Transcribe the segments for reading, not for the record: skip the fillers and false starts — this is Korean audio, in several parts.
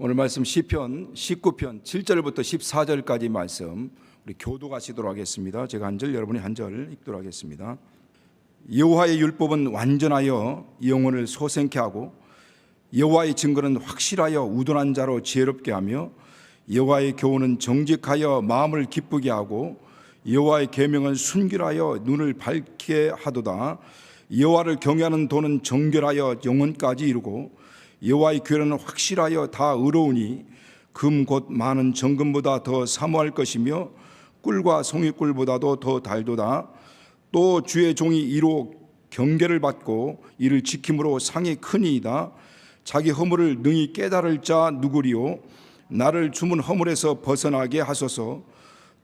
오늘 말씀 시편 19편 7절부터 14절까지 말씀 우리 교독하시도록 하겠습니다. 제가 한 절, 여러분이 한 절 읽도록 하겠습니다. 여호와의 율법은 완전하여 영혼을 소생케 하고 여호와의 증거는 확실하여 우둔한 자로 지혜롭게 하며 여호와의 교훈은 정직하여 마음을 기쁘게 하고 여호와의 계명은 순결하여 눈을 밝게 하도다. 여호와를 경외하는 도는 정결하여 영혼까지 이루고 여호와의 규례는 확실하여 다 의로우니 금 곧 많은 정금보다 더 사모할 것이며 꿀과 송이꿀보다도 더 달도다. 또 주의 종이 이로 경계를 받고 이를 지킴으로 상이 크니이다. 자기 허물을 능히 깨달을 자 누구리요? 나를 주문 허물에서 벗어나게 하소서.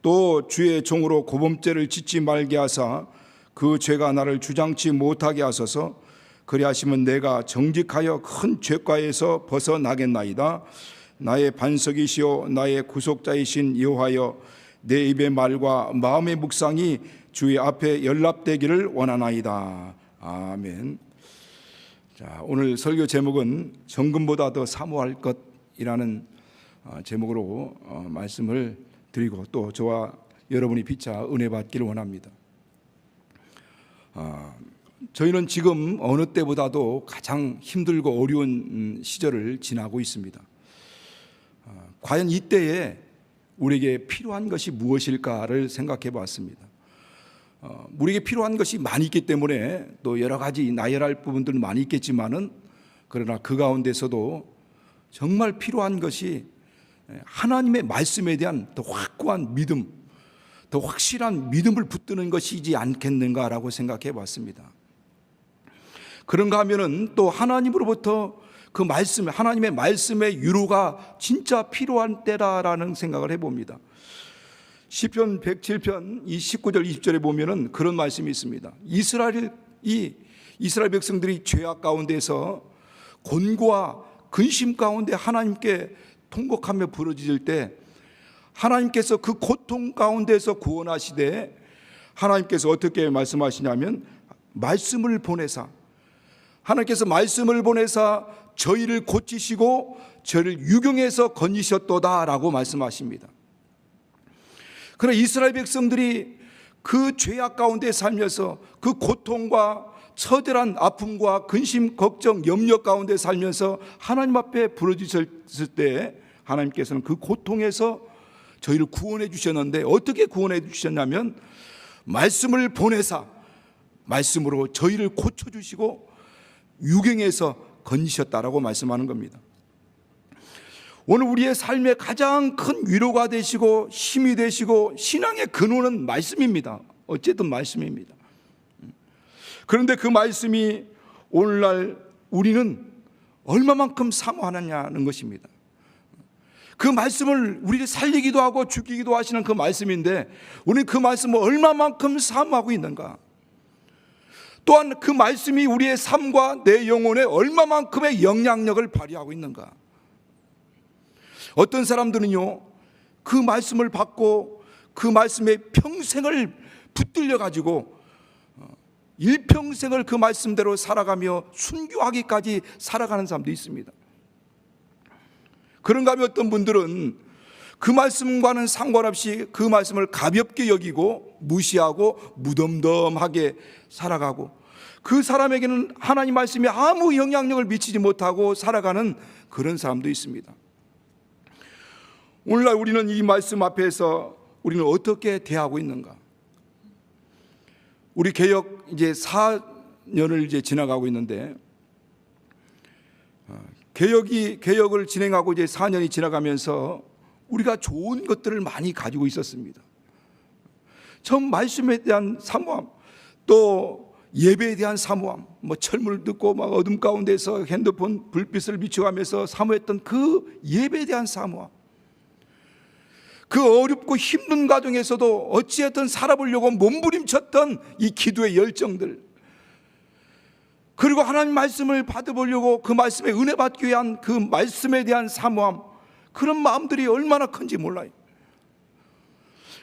또 주의 종으로 고범죄를 짓지 말게 하사 그 죄가 나를 주장치 못하게 하소서. 그리하시면 내가 정직하여 큰 죄과에서 벗어나겠나이다. 나의 반석이시오 나의 구속자이신 여호와여, 내 입의 말과 마음의 묵상이 주의 앞에 연락되기를 원하나이다. 아멘. 자, 오늘 설교 제목은 정금보다 더 사모할 것이라는 제목으로 말씀을 드리고 또 저와 여러분이 피차 은혜 받기를 원합니다. 저희는 지금 어느 때보다도 가장 힘들고 어려운 시절을 지나고 있습니다. 과연 이때에 우리에게 필요한 것이 무엇일까를 생각해 봤습니다. 우리에게 필요한 것이 많이 있기 때문에 또 여러 가지 나열할 부분들은 많이 있겠지만은 그러나 그 가운데서도 정말 필요한 것이 하나님의 말씀에 대한 더 확고한 믿음, 더 확실한 믿음을 붙드는 것이지 않겠는가라고 생각해 봤습니다. 그런가 하면은 또 하나님으로부터 그 말씀, 하나님의 말씀의 유로가 진짜 필요한 때라라는 생각을 해봅니다. 시편 107편 이 19절 20절에 보면은 그런 말씀이 있습니다. 이스라엘 백성들이 죄악 가운데서 곤고와 근심 가운데 하나님께 통곡하며 부르짖을 때 하나님께서 그 고통 가운데서 구원하시되 하나님께서 어떻게 말씀하시냐면 말씀을 보내사, 하나님께서 말씀을 보내사 저희를 고치시고 저희를 유경에서 건지셨도다라고 말씀하십니다. 그러나 이스라엘 백성들이 그 죄악 가운데 살면서 그 고통과 처절한 아픔과 근심, 걱정, 염려 가운데 살면서 하나님 앞에 부르짖었을 때 하나님께서는 그 고통에서 저희를 구원해 주셨는데 어떻게 구원해 주셨냐면 말씀을 보내사 말씀으로 저희를 고쳐주시고 유경에서 건지셨다라고 말씀하는 겁니다. 오늘 우리의 삶의 가장 큰 위로가 되시고 힘이 되시고 신앙의 근원은 말씀입니다. 어쨌든 말씀입니다. 그런데 그 말씀이 오늘날 우리는 얼마만큼 사모하느냐는 것입니다. 그 말씀을 우리를 살리기도 하고 죽이기도 하시는 그 말씀인데 우리는 그 말씀을 얼마만큼 사모하고 있는가? 또한 그 말씀이 우리의 삶과 내 영혼에 얼마만큼의 영향력을 발휘하고 있는가? 어떤 사람들은요, 그 말씀을 받고 그 말씀에 평생을 붙들려 가지고 일평생을 그 말씀대로 살아가며 순교하기까지 살아가는 사람도 있습니다. 그런가 하면 어떤 분들은 그 말씀과는 상관없이 그 말씀을 가볍게 여기고 무시하고 무덤덤하게 살아가고 그 사람에게는 하나님 말씀이 아무 영향력을 미치지 못하고 살아가는 그런 사람도 있습니다. 오늘날 우리는 이 말씀 앞에서 우리는 어떻게 대하고 있는가? 우리 개혁 이제 4년을 이제 지나가고 있는데 개혁을 진행하고 이제 4년이 지나가면서 우리가 좋은 것들을 많이 가지고 있었습니다. 처음 말씀에 대한 사모함, 또 예배에 대한 사모함, 철물 듣고 막 어둠 가운데서 핸드폰 불빛을 비춰가면서 사모했던 그 예배에 대한 사모함, 그 어렵고 힘든 과정에서도 어찌했든 살아보려고 몸부림쳤던 이 기도의 열정들, 그리고 하나님 말씀을 받아보려고 그 말씀에 은혜 받기 위한 그 말씀에 대한 사모함, 그런 마음들이 얼마나 큰지 몰라요.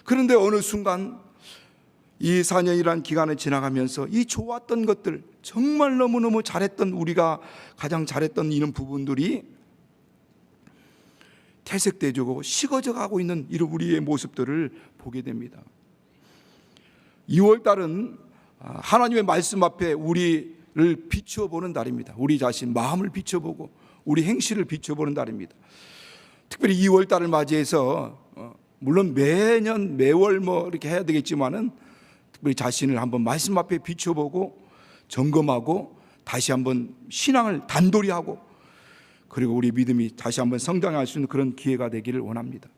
그런데 어느 순간 이 4년이라는 기간을 지나가면서 이 좋았던 것들, 정말 너무너무 잘했던, 우리가 가장 잘했던 이런 부분들이 퇴색되고 식어져 가고 있는 이런 우리의 모습들을 보게 됩니다. 2월 달은 하나님의 말씀 앞에 우리를 비춰보는 달입니다. 우리 자신 마음을 비춰보고 우리 행실을 비춰보는 달입니다. 특별히 2월 달을 맞이해서 물론 매년 매월 이렇게 해야 되겠지만은 특별히 자신을 한번 말씀 앞에 비춰보고 점검하고 다시 한번 신앙을 단도리 하고 그리고 우리 믿음이 다시 한번 성장할 수 있는 그런 기회가 되기를 원합니다.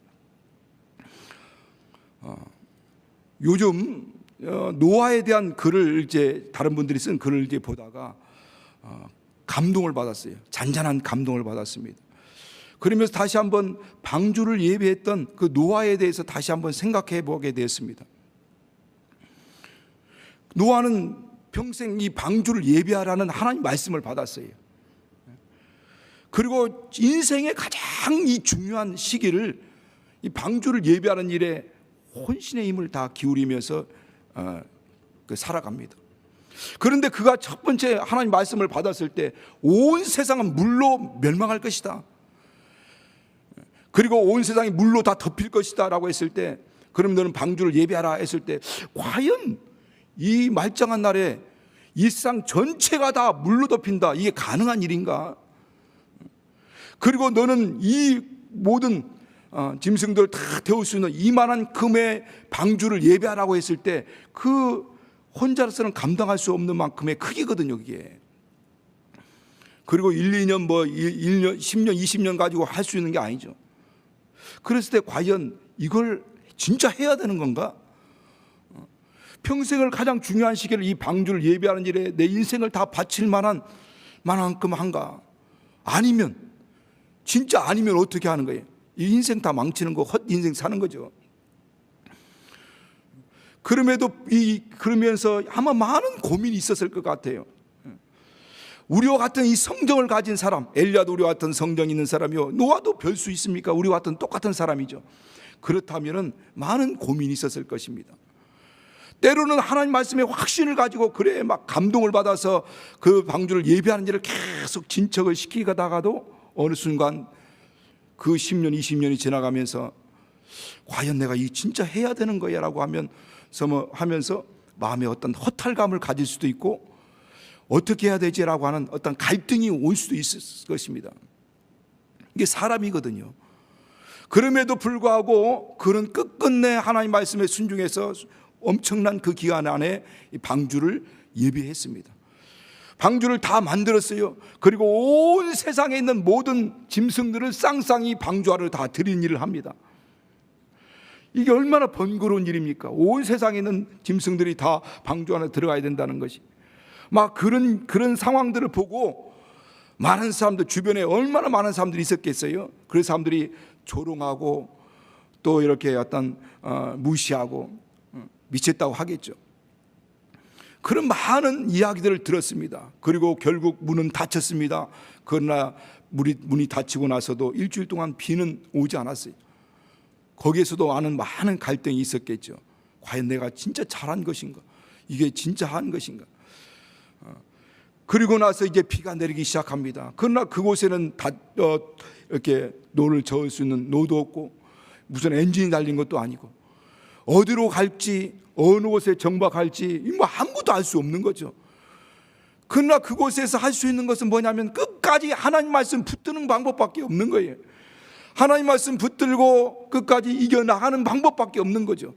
요즘 노아에 대한 글을 다른 분들이 쓴 글을 보다가 감동을 받았어요. 잔잔한 감동을 받았습니다. 그러면서 다시 한번 방주를 예비했던 그 노아에 대해서 다시 한번 생각해 보게 되었습니다. 노아는 평생 이 방주를 예비하라는 하나님 말씀을 받았어요. 그리고 인생의 가장 이 중요한 시기를 이 방주를 예비하는 일에 혼신의 힘을 다 기울이면서 살아갑니다. 그런데 그가 첫 번째 하나님 말씀을 받았을 때 온 세상은 물로 멸망할 것이다. 그리고 온 세상이 물로 다 덮일 것이다 라고 했을 때 그럼 너는 방주를 예비하라 했을 때 과연 이 말짱한 날에 이 세상 전체가 다 물로 덮인다, 이게 가능한 일인가? 그리고 너는 이 모든 짐승들을 다 태울 수 있는 이만한 금의 방주를 예배하라고 했을 때 그 혼자서는 감당할 수 없는 만큼의 크기거든요, 이게. 그리고 1, 2년 1년, 10년, 20년 가지고 할 수 있는 게 아니죠. 그랬을 때 과연 이걸 진짜 해야 되는 건가? 평생을 가장 중요한 시기를 이 방주를 예배하는 일에 내 인생을 다 바칠 만큼 한가? 아니면 진짜 아니면 어떻게 하는 거예요? 이 인생 다 망치는 거, 헛 인생 사는 거죠. 그러면서 아마 많은 고민이 있었을 것 같아요. 우리와 같은 이 성정을 가진 사람, 엘리야도 우리와 같은 성정이 있는 사람이요, 노아도 별 수 있습니까? 우리와 같은 똑같은 사람이죠. 그렇다면 많은 고민이 있었을 것입니다. 때로는 하나님 말씀의 확신을 가지고 막 감동을 받아서 그 방주를 예배하는 일을 계속 진척을 시키다가도 어느 순간 그 10년, 20년이 지나가면서 과연 내가 이 진짜 해야 되는 거야 라고 하면서 마음에 어떤 허탈감을 가질 수도 있고 어떻게 해야 되지라고 하는 어떤 갈등이 올 수도 있을 것입니다. 이게 사람이거든요. 그럼에도 불구하고 그는 끝끝내 하나님 말씀에 순종해서 엄청난 그 기간 안에 이 방주를 예비했습니다. 방주를 다 만들었어요. 그리고 온 세상에 있는 모든 짐승들을 쌍쌍이 방주 안을 다 들인 일을 합니다. 이게 얼마나 번거로운 일입니까? 온 세상에 있는 짐승들이 다 방주 안에 들어가야 된다는 것이. 막 그런 상황들을 보고 많은 사람들, 주변에 얼마나 많은 사람들이 있었겠어요? 그 사람들이 조롱하고 또 이렇게 무시하고 미쳤다고 하겠죠. 그런 많은 이야기들을 들었습니다. 그리고 결국 문은 닫혔습니다. 그러나 문이 닫히고 나서도 일주일 동안 비는 오지 않았어요. 거기에서도 많은 갈등이 있었겠죠. 과연 내가 진짜 잘한 것인가? 이게 진짜 한 것인가? 그리고 나서 이제 비가 내리기 시작합니다. 그러나 그곳에는 이렇게 노를 저을 수 있는 노도 없고 무슨 엔진이 달린 것도 아니고 어디로 갈지 어느 곳에 정박할지 아무것도 알 수 없는 거죠. 그러나 그곳에서 할 수 있는 것은 뭐냐면 끝까지 하나님 말씀 붙드는 방법밖에 없는 거예요. 하나님 말씀 붙들고 끝까지 이겨나가는 방법밖에 없는 거죠.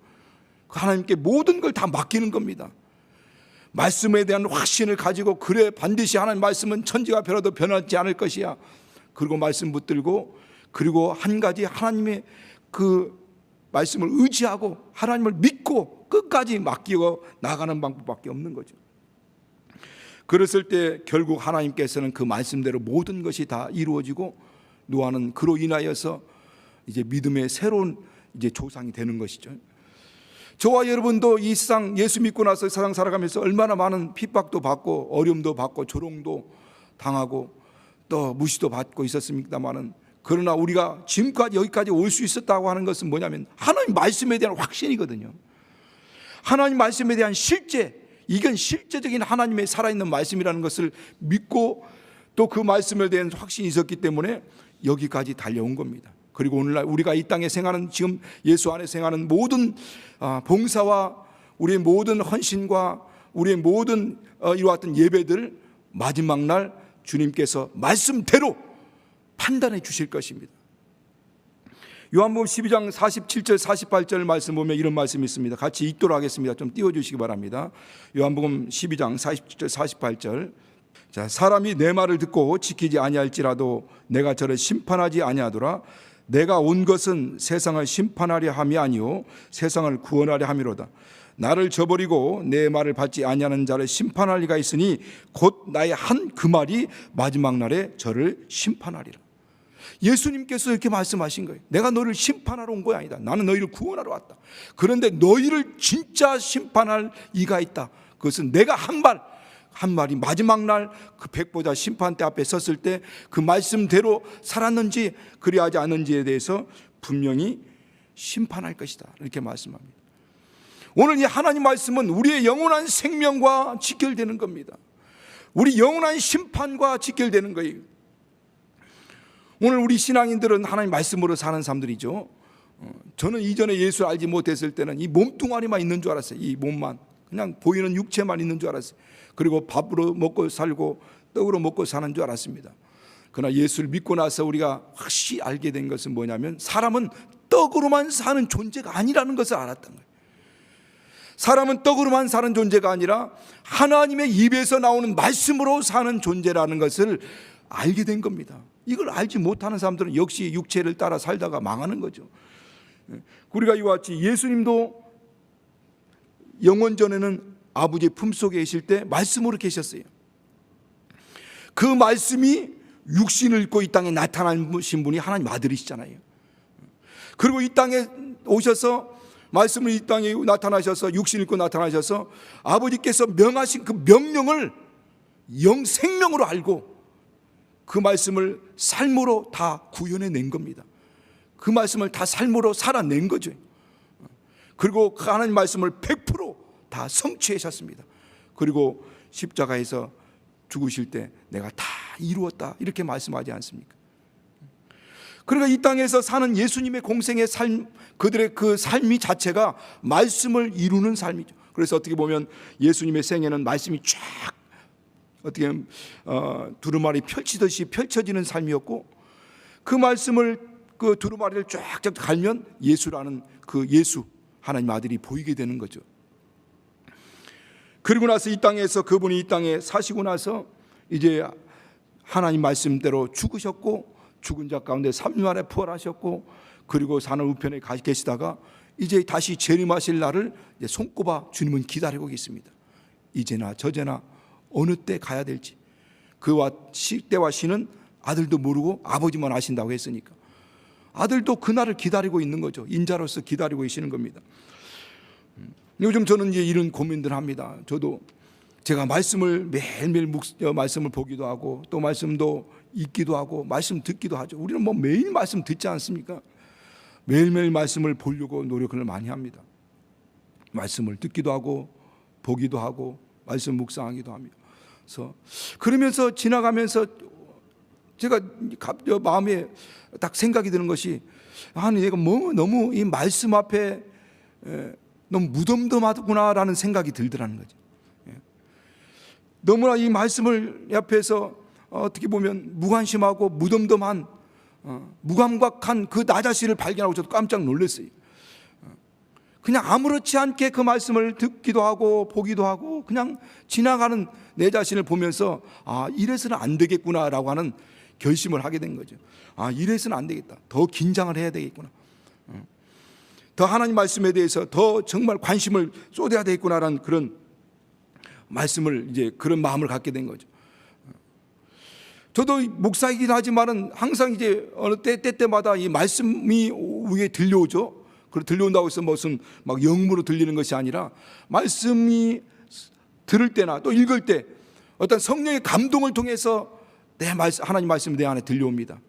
하나님께 모든 걸 다 맡기는 겁니다. 말씀에 대한 확신을 가지고 그래 반드시 하나님 말씀은 천지가 변해도 변하지 않을 것이야. 그리고 말씀 붙들고 그리고 한 가지 하나님의 그 말씀을 의지하고 하나님을 믿고 끝까지 맡기고 나가는 방법밖에 없는 거죠. 그랬을 때 결국 하나님께서는 그 말씀대로 모든 것이 다 이루어지고 노아는 그로 인하여서 이제 믿음의 새로운 이제 조상이 되는 것이죠. 저와 여러분도 이 세상 예수 믿고 나서 세상 살아가면서 얼마나 많은 핍박도 받고 어려움도 받고 조롱도 당하고 또 무시도 받고 있었습니다만은 그러나 우리가 지금까지 여기까지 올 수 있었다고 하는 것은 뭐냐면 하나님 말씀에 대한 확신이거든요. 하나님 말씀에 대한 이건 실제적인 하나님의 살아있는 말씀이라는 것을 믿고 또 그 말씀에 대한 확신이 있었기 때문에 여기까지 달려온 겁니다. 그리고 오늘날 우리가 이 땅에 생하는, 지금 예수 안에 생하는 모든 봉사와 우리의 모든 헌신과 우리의 모든 이루어왔던 예배들, 마지막 날 주님께서 말씀대로 판단해 주실 것입니다. 요한복음 12장 47절 48절 말씀 보면 이런 말씀이 있습니다. 같이 읽도록 하겠습니다. 좀 띄워주시기 바랍니다. 요한복음 12장 47절 48절. 자, 사람이 내 말을 듣고 지키지 아니할지라도 내가 저를 심판하지 아니하더라. 내가 온 것은 세상을 심판하려 함이 아니요 세상을 구원하려 함이로다. 나를 저버리고 내 말을 받지 아니하는 자를 심판할 리가 있으니 곧 나의 한 그 말이 마지막 날에 저를 심판하리라. 예수님께서 이렇게 말씀하신 거예요. 내가 너를 심판하러 온 것이 아니다. 나는 너희를 구원하러 왔다. 그런데 너희를 진짜 심판할 이가 있다. 그것은 내가 한 말이 마지막 날 그 백보자 심판대 앞에 섰을 때 그 말씀대로 살았는지 그리하지 않는지에 대해서 분명히 심판할 것이다. 이렇게 말씀합니다. 오늘 이 하나님 말씀은 우리의 영원한 생명과 직결되는 겁니다. 우리 영원한 심판과 직결되는 거예요. 오늘 우리 신앙인들은 하나님 말씀으로 사는 사람들이죠. 저는 이전에 예수를 알지 못했을 때는 이 몸뚱아리만 있는 줄 알았어요. 이 몸만, 그냥 보이는 육체만 있는 줄 알았어요. 그리고 밥으로 먹고 살고 떡으로 먹고 사는 줄 알았습니다. 그러나 예수를 믿고 나서 우리가 확실히 알게 된 것은 뭐냐면 사람은 떡으로만 사는 존재가 아니라는 것을 알았던 거예요. 사람은 떡으로만 사는 존재가 아니라 하나님의 입에서 나오는 말씀으로 사는 존재라는 것을 알게 된 겁니다. 이걸 알지 못하는 사람들은 역시 육체를 따라 살다가 망하는 거죠. 우리가 이와 같이 예수님도 영원전에는 아버지의 품속에 계실 때 말씀으로 계셨어요. 그 말씀이 육신을 입고 이 땅에 나타나신 분이 하나님 아들이시잖아요. 그리고 이 땅에 오셔서 말씀을 이 땅에 나타나셔서 육신을 입고 나타나셔서 아버지께서 명하신 그 명령을 영생명으로 알고 그 말씀을 삶으로 다 구현해낸 겁니다. 그 말씀을 다 삶으로 살아낸 거죠. 그리고 그 하나님 말씀을 100% 성취하셨습니다. 그리고 십자가에서 죽으실 때 내가 다 이루었다 이렇게 말씀하지 않습니까? 그러니까 이 땅에서 사는 예수님의 공생의 삶, 그들의 그 삶이 자체가 말씀을 이루는 삶이죠. 그래서 어떻게 보면 예수님의 생애는 말씀이 쫙 어떻게 두루마리 펼치듯이 펼쳐지는 삶이었고, 그 말씀을 그 두루마리를 쫙쫙 갈면 예수라는 그 예수 하나님 아들이 보이게 되는 거죠. 그리고 나서 이 땅에서 그분이 이 땅에 사시고 나서 이제 하나님 말씀대로 죽으셨고, 죽은 자 가운데 3일 만에 부활하셨고, 그리고 산을 우편에 계시다가 이제 다시 재림하실 날을 이제 손꼽아 주님은 기다리고 계십니다. 이제나 저제나 어느 때 가야 될지, 그와 때와 시는 아들도 모르고 아버지만 아신다고 했으니까 아들도 그날을 기다리고 있는 거죠. 인자로서 기다리고 계시는 겁니다. 요즘 저는 이제 이런 고민들을 합니다. 저도 제가 말씀을 매일매일 말씀을 보기도 하고 또 말씀도 읽기도 하고 말씀 듣기도 하죠. 우리는 뭐 매일 말씀 듣지 않습니까? 매일매일 말씀을 보려고 노력을 많이 합니다. 말씀을 듣기도 하고 보기도 하고 말씀 묵상하기도 합니다. 그러면서 지나가면서 제가 마음에 딱 생각이 드는 것이, 아니 내가 너무 이 말씀 앞에 너무 무덤덤하구나라는 생각이 들더라는 거죠. 너무나 이 말씀을 앞에서 어떻게 보면 무관심하고 무덤덤한 무감각한 그 나 자신을 발견하고 저도 깜짝 놀랐어요. 그냥 아무렇지 않게 그 말씀을 듣기도 하고 보기도 하고 그냥 지나가는 내 자신을 보면서 이래서는 안 되겠구나라고 하는 결심을 하게 된 거죠. 이래서는 안 되겠다. 더 긴장을 해야 되겠구나. 더 하나님 말씀에 대해서 더 정말 관심을 쏟아야 되겠구나라는 그런 말씀을 이제 그런 마음을 갖게 된 거죠. 저도 목사이긴 하지만은 항상 이제 어느 때마다 이 말씀이 위에 들려오죠. 그리고 들려온다고 해서 무슨 막 영으로 들리는 것이 아니라 말씀이 들을 때나 또 읽을 때 어떤 성령의 감동을 통해서 하나님 말씀이 내 안에 들려옵니다.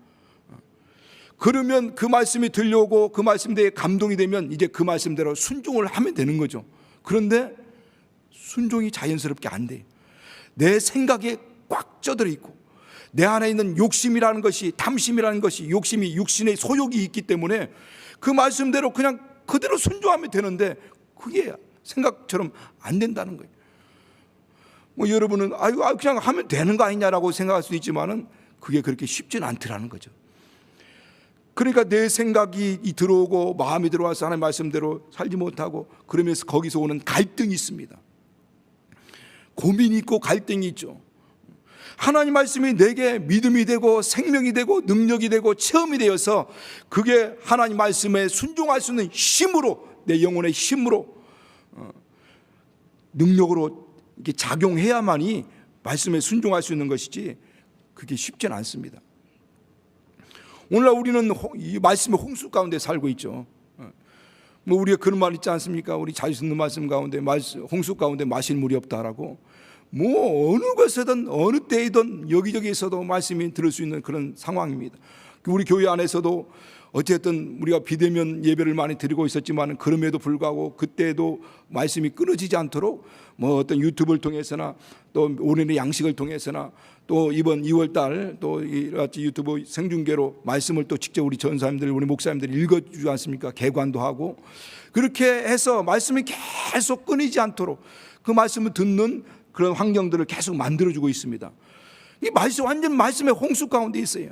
그러면 그 말씀이 들려오고 그 말씀대로 감동이 되면 이제 그 말씀대로 순종을 하면 되는 거죠. 그런데 순종이 자연스럽게 안 돼요. 내 생각에 꽉 쪄들어 있고 내 안에 있는 욕심이라는 것이, 탐심이라는 것이, 욕심이 육신의 소욕이 있기 때문에 그 말씀대로 그냥 그대로 순종하면 되는데 그게 생각처럼 안 된다는 거예요. 뭐 여러분은 그냥 하면 되는 거 아니냐라고 생각할 수도 있지만은 그게 그렇게 쉽지는 않더라는 거죠. 그러니까 내 생각이 들어오고 마음이 들어와서 하나님 말씀대로 살지 못하고, 그러면서 거기서 오는 갈등이 있습니다. 고민이 있고 갈등이 있죠. 하나님 말씀이 내게 믿음이 되고 생명이 되고 능력이 되고 체험이 되어서 그게 하나님 말씀에 순종할 수 있는 힘으로, 내 영혼의 힘으로, 능력으로 이렇게 작용해야만이 말씀에 순종할 수 있는 것이지 그게 쉽지는 않습니다. 오늘날 우리는 이 말씀의 홍수 가운데 살고 있죠. 뭐 우리가 그런 말 있지 않습니까? 우리 자주 듣는 말씀 가운데 홍수 가운데 마실 물이 없다라고. 뭐 어느 곳에든 어느 때이든 여기저기에서도 말씀이 들을 수 있는 그런 상황입니다. 우리 교회 안에서도 어쨌든 우리가 비대면 예배를 많이 드리고 있었지만 그럼에도 불구하고 그때도 말씀이 끊어지지 않도록 뭐 어떤 유튜브를 통해서나 또 오늘의 양식을 통해서나 또 이번 2월달 또 이같이 유튜브 생중계로 말씀을 또 직접 우리 전사님들, 우리 목사님들이 읽어주지 않습니까? 개관도 하고 그렇게 해서 말씀이 계속 끊이지 않도록 그 말씀을 듣는 그런 환경들을 계속 만들어주고 있습니다. 이 말씀 완전 말씀의 홍수 가운데 있어요.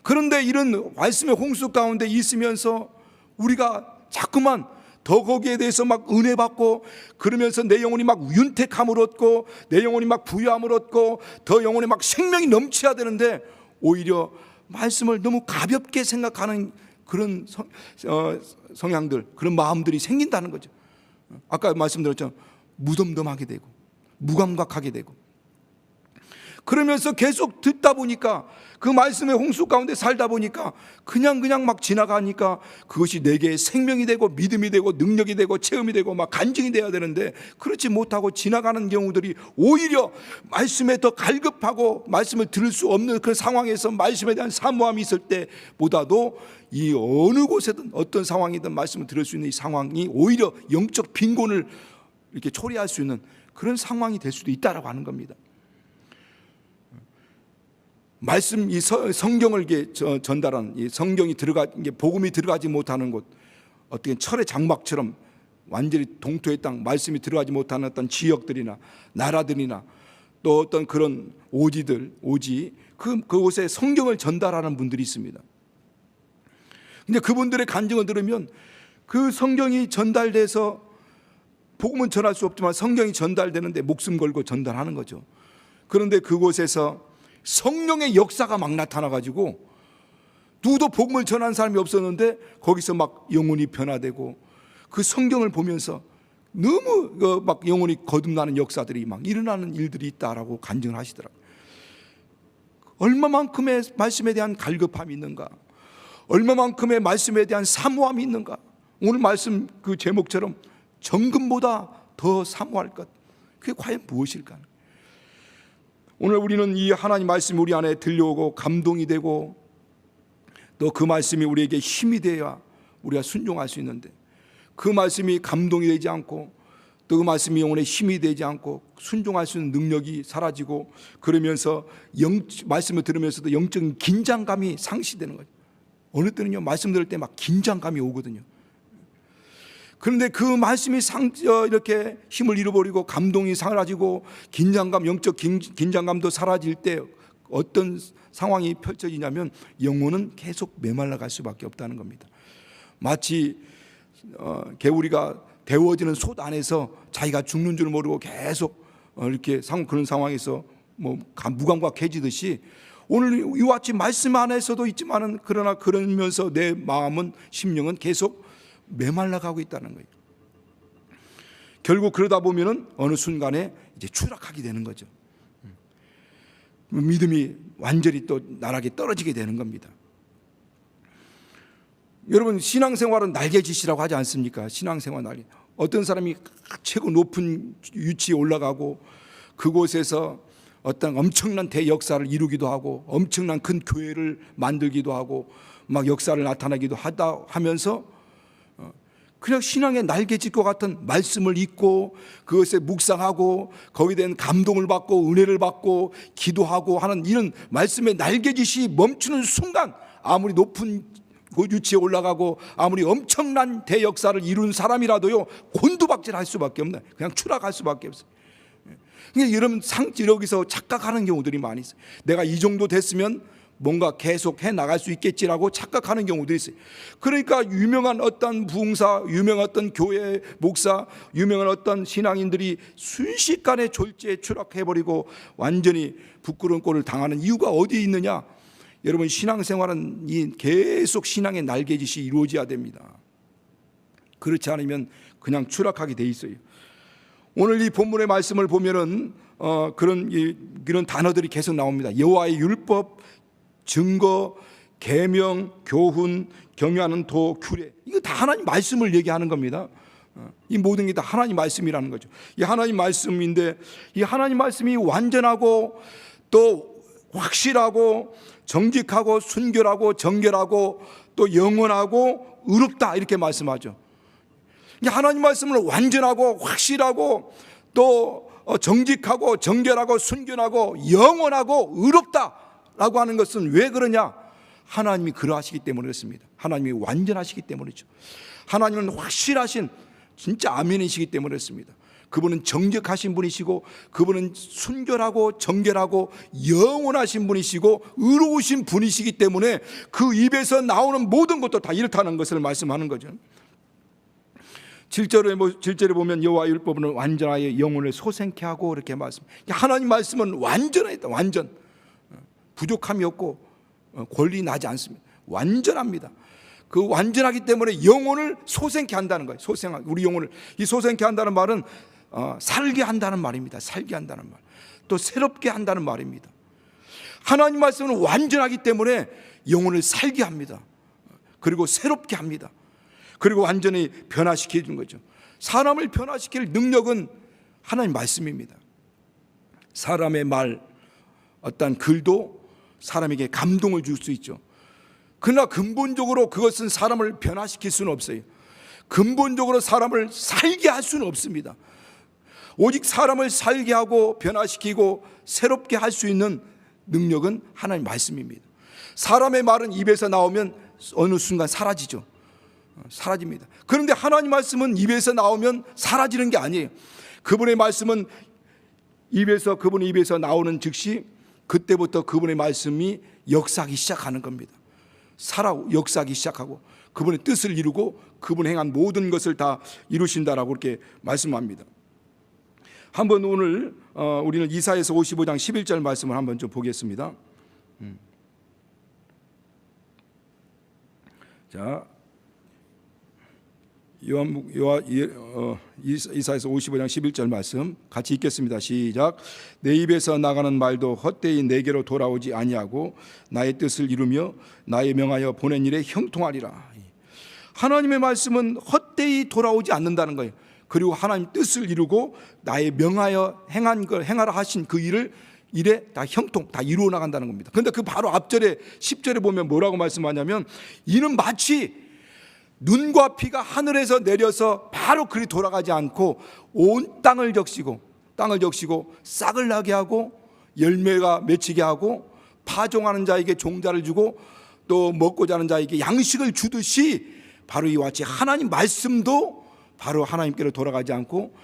그런데 이런 말씀의 홍수 가운데 있으면서 우리가 자꾸만 더 거기에 대해서 막 은혜 받고 그러면서 내 영혼이 막 윤택함을 얻고 내 영혼이 막 부유함을 얻고 더 영혼에 막 생명이 넘쳐야 되는데 오히려 말씀을 너무 가볍게 생각하는 그런 성향들, 그런 마음들이 생긴다는 거죠. 아까 말씀드렸죠. 무덤덤하게 되고 무감각하게 되고 그러면서 계속 듣다 보니까 그 말씀의 홍수 가운데 살다 보니까 그냥 막 지나가니까 그것이 내게 생명이 되고 믿음이 되고 능력이 되고 체험이 되고 막 간증이 돼야 되는데 그렇지 못하고 지나가는 경우들이 오히려 말씀에 더 갈급하고 말씀을 들을 수 없는 그런 상황에서 말씀에 대한 사모함이 있을 때보다도 이 어느 곳에든 어떤 상황이든 말씀을 들을 수 있는 이 상황이 오히려 영적 빈곤을 이렇게 초래할 수 있는 그런 상황이 될 수도 있다라고 하는 겁니다. 말씀, 이 성경을 전달하는 이 성경이 복음이 들어가지 못하는 곳, 어떻게 철의 장막처럼 완전히 동토의 땅, 말씀이 들어가지 못하는 어떤 지역들이나 나라들이나 또 어떤 그런 오지 그곳에 성경을 전달하는 분들이 있습니다. 근데 그분들의 간증을 들으면 그 성경이 전달돼서 복음은 전할 수 없지만 성경이 전달되는데 목숨 걸고 전달하는 거죠. 그런데 그곳에서 성령의 역사가 막 나타나가지고 누구도 복음을 전한 사람이 없었는데 거기서 막 영혼이 변화되고 그 성경을 보면서 너무 막 영혼이 거듭나는 역사들이 막 일어나는 일들이 있다라고 간증을 하시더라고요. 얼마만큼의 말씀에 대한 갈급함이 있는가, 얼마만큼의 말씀에 대한 사모함이 있는가. 오늘 말씀 그 제목처럼 정금보다 더 사모할 것, 그게 과연 무엇일까? 오늘 우리는 이 하나님 말씀이 우리 안에 들려오고 감동이 되고 또 그 말씀이 우리에게 힘이 되어야 우리가 순종할 수 있는데 그 말씀이 감동이 되지 않고 또 그 말씀이 영혼에 힘이 되지 않고 순종할 수 있는 능력이 사라지고 그러면서 말씀을 들으면서도 영적인 긴장감이 상실되는 거죠. 어느 때는요 말씀 들을 때 막 긴장감이 오거든요. 그런데 그 말씀이 이렇게 힘을 잃어버리고 감동이 사라지고 긴장감, 영적 긴장감도 사라질 때 어떤 상황이 펼쳐지냐면 영혼은 계속 메말라 갈 수밖에 없다는 겁니다. 마치 개구리가 데워지는 솥 안에서 자기가 죽는 줄 모르고 계속 이렇게 그런 상황에서 뭐 무감각해지듯이 오늘 이와 같이 말씀 안에서도 있지만은 그러나 그러면서 내 마음은 심령은 계속 메말라가고 있다는 거예요. 결국 그러다 보면은 어느 순간에 이제 추락하게 되는 거죠. 믿음이 완전히 또 나락에 떨어지게 되는 겁니다. 여러분 신앙생활은 날개짓이라고 하지 않습니까? 신앙생활 날개. 어떤 사람이 최고 높은 위치에 올라가고 그곳에서 어떤 엄청난 대역사를 이루기도 하고 엄청난 큰 교회를 만들기도 하고 막 역사를 나타내기도 하면서 그냥 신앙의 날개짓과 같은 말씀을 읽고 그것에 묵상하고 거기에 대한 감동을 받고 은혜를 받고 기도하고 하는 이런 말씀의 날개짓이 멈추는 순간 아무리 높은 유치에 올라가고 아무리 엄청난 대역사를 이룬 사람이라도요 곤두박질할 수밖에 없네. 그냥 추락할 수밖에 없어요. 그러니까 여러분 여기서 착각하는 경우들이 많이 있어요. 내가 이 정도 됐으면 뭔가 계속 해 나갈 수 있겠지라고 착각하는 경우도 있어요. 그러니까 유명한 어떤 부흥사, 유명한 어떤 교회 목사, 유명한 어떤 신앙인들이 순식간에 졸지에 추락해버리고 완전히 부끄러운 꼴을 당하는 이유가 어디에 있느냐? 여러분 신앙생활은 계속 신앙의 날개짓이 이루어져야 됩니다. 그렇지 않으면 그냥 추락하게 돼 있어요. 오늘 이 본문의 말씀을 보면은 그런 단어들이 계속 나옵니다. 여호와의 율법, 증거, 계명, 교훈, 경유하는 도, 규례, 이거 다 하나님 말씀을 얘기하는 겁니다. 이 모든 게 다 하나님 말씀이라는 거죠. 이 하나님 말씀인데 이 하나님 말씀이 완전하고 또 확실하고 정직하고 순결하고 정결하고 또 영원하고 의롭다 이렇게 말씀하죠. 하나님 말씀을 완전하고 확실하고 또 정직하고 정결하고 순결하고 영원하고 의롭다라고 하는 것은 왜 그러냐? 하나님이 그러하시기 때문에 그렇습니다. 하나님이 완전하시기 때문이죠. 하나님은 확실하신 진짜 아멘이시기 때문에 그렇습니다. 그분은 정직하신 분이시고 그분은 순결하고 정결하고 영원하신 분이시고 의로우신 분이시기 때문에 그 입에서 나오는 모든 것도 다 이렇다는 것을 말씀하는 거죠. 7절에 보면 여호와의 율법은 완전하여 영혼을 소생케 하고 이렇게 말씀. 하나님 말씀은 완전하다. 완전. 부족함이 없고 권리 나지 않습니다. 완전합니다. 그 완전하기 때문에 영혼을 소생케 한다는 거예요. 우리 영혼을 이 소생케 한다는 말은 살게 한다는 말입니다. 살게 한다는 말. 또 새롭게 한다는 말입니다. 하나님 말씀은 완전하기 때문에 영혼을 살게 합니다. 그리고 새롭게 합니다. 그리고 완전히 변화시켜 주는 거죠. 사람을 변화시킬 능력은 하나님 말씀입니다. 사람의 말, 어떤 글도 사람에게 감동을 줄 수 있죠. 그러나 근본적으로 그것은 사람을 변화시킬 수는 없어요. 근본적으로 사람을 살게 할 수는 없습니다. 오직 사람을 살게 하고 변화시키고 새롭게 할 수 있는 능력은 하나님 말씀입니다. 사람의 말은 입에서 나오면 어느 순간 사라지죠. 사라집니다. 그런데 하나님 말씀은 입에서 나오면 사라지는 게 아니에요. 그분의 말씀은 그분의 입에서 나오는 즉시 그때부터 그분의 말씀이 역사하기 시작하는 겁니다. 역사하기 시작하고 그분의 뜻을 이루고 그분 행한 모든 것을 다 이루신다라고 이렇게 말씀합니다. 한번 오늘 우리는 이사야서 55장 11절 말씀을 한번 좀 보겠습니다. 자, 이사야서 55장 11절 말씀 같이 읽겠습니다. 시작. 내 입에서 나가는 말도 헛되이 내게로 돌아오지 아니하고 나의 뜻을 이루며 나의 명하여 보낸 일에 형통하리라. 하나님의 말씀은 헛되이 돌아오지 않는다는 거예요. 그리고 하나님 뜻을 이루고 나의 명하여 행하라 하신 그 일에 다 형통, 다 이루어 나간다는 겁니다. 그런데 그 바로 앞절에 10절에 보면 뭐라고 말씀하냐면 이는 마치 눈과 피가 하늘에서 내려서 바로 그리 돌아가지 않고 온 땅을 적시고 싹을 나게 하고 열매가 맺히게 하고 파종하는 자에게 종자를 주고 또 먹고자 하는 자에게 양식을 주듯이 바로 이와 같이 하나님 말씀도 바로 하나님께로 돌아가지 않고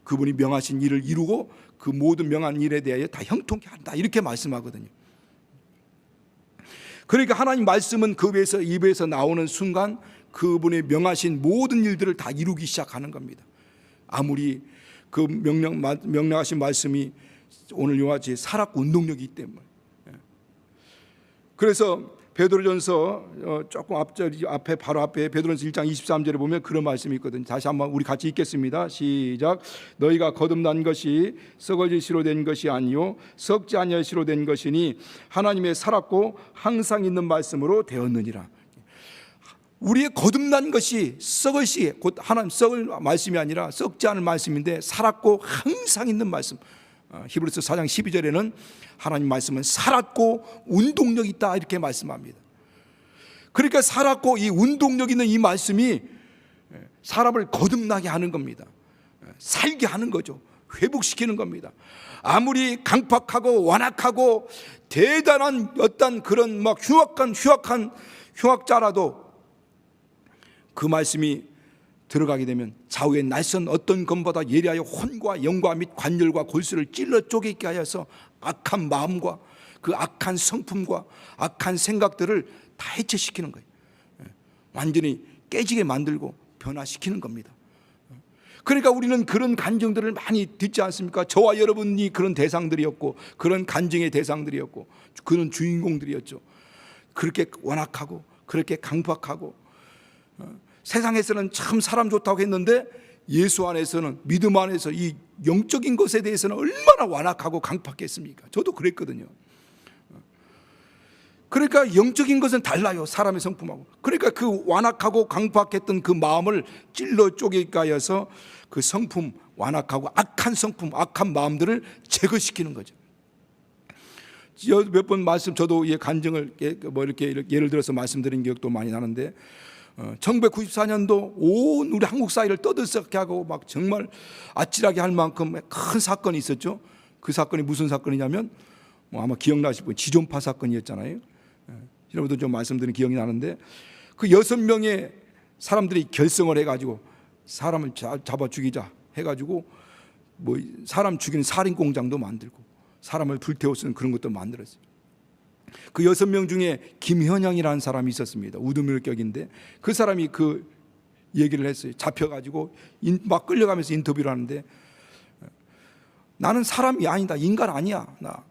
그분이 명하신 일을 이루고 그 모든 명한 일에 대하여 다 형통케 한다 이렇게 말씀하거든요. 그러니까 하나님 말씀은 그 입에서 나오는 순간 그분의 명하신 모든 일들을 다 이루기 시작하는 겁니다. 아무리 그 명령하신 말씀이 오늘 이와 같이 살았고 운동력이기 때문에. 그래서 베드로전서 조금 앞에 바로 앞에 베드로전서 1장 23절에 보면 그런 말씀이 있거든요. 다시 한번 우리 같이 읽겠습니다. 시작. 너희가 거듭난 것이 썩어질 시로 된 것이 아니요 썩지 아니할 시로 된 것이니 하나님의 살았고 항상 있는 말씀으로 되었느니라. 우리의 거듭난 것이 썩을 시, 곧 하나님 썩을 말씀이 아니라 썩지 않을 말씀인데 살았고 항상 있는 말씀. 히브리서 4장 12절에는 하나님 말씀은 살았고 운동력 있다 이렇게 말씀합니다. 그러니까 살았고 이 운동력 있는 이 말씀이 사람을 거듭나게 하는 겁니다. 살게 하는 거죠. 회복시키는 겁니다. 아무리 강팍하고 완악하고 대단한 어떤 그런 막 흉악한 흉악자라도 그 말씀이 들어가게 되면 좌우의 날선 어떤 검보다 예리하여 혼과 영과 및 관절과 골수를 찔러 쪼개게 하여서 악한 마음과 그 악한 성품과 악한 생각들을 다 해체시키는 거예요. 완전히 깨지게 만들고 변화시키는 겁니다. 그러니까 우리는 그런 간증들을 많이 듣지 않습니까? 저와 여러분이 그런 대상들이었고, 그런 간증의 대상들이었고, 그런 주인공들이었죠. 그렇게 완악하고 그렇게 강박하고, 세상에서는 참 사람 좋다고 했는데 예수 안에서는, 믿음 안에서 이 영적인 것에 대해서는 얼마나 완악하고 강팍했습니까? 저도 그랬거든요. 그러니까 영적인 것은 달라요, 사람의 성품하고. 그러니까 그 완악하고 강박했던 그 마음을 찔러 쪼개게 하여서 그 성품, 완악하고 악한 성품, 악한 마음들을 제거시키는 거죠. 몇 번 말씀, 저도 이 간증을 뭐 이렇게 예를 들어서 말씀드린 기억도 많이 나는데, 1994년도 온 우리 한국 사회를 떠들썩하게 하고 막 정말 아찔하게 할 만큼 큰 사건이 있었죠. 그 사건이 무슨 사건이냐면, 뭐 아마 기억나실 거예요. 지존파 사건이었잖아요. 여러분도 좀 말씀드린 기억이 나는데, 그 6명의 사람들이 결성을 해가지고 사람을 잡아 죽이자 해가지고 뭐 사람 죽이는 살인 공장도 만들고 사람을 불태워 쓰는 그런 것도 만들었어요. 그 6명 중에 김현영이라는 사람이 있었습니다. 우두밀격인데 그 사람이 그 얘기를 했어요. 잡혀가지고 막 끌려가면서 인터뷰를 하는데, 나는 사람이 아니다, 인간 아니야 나.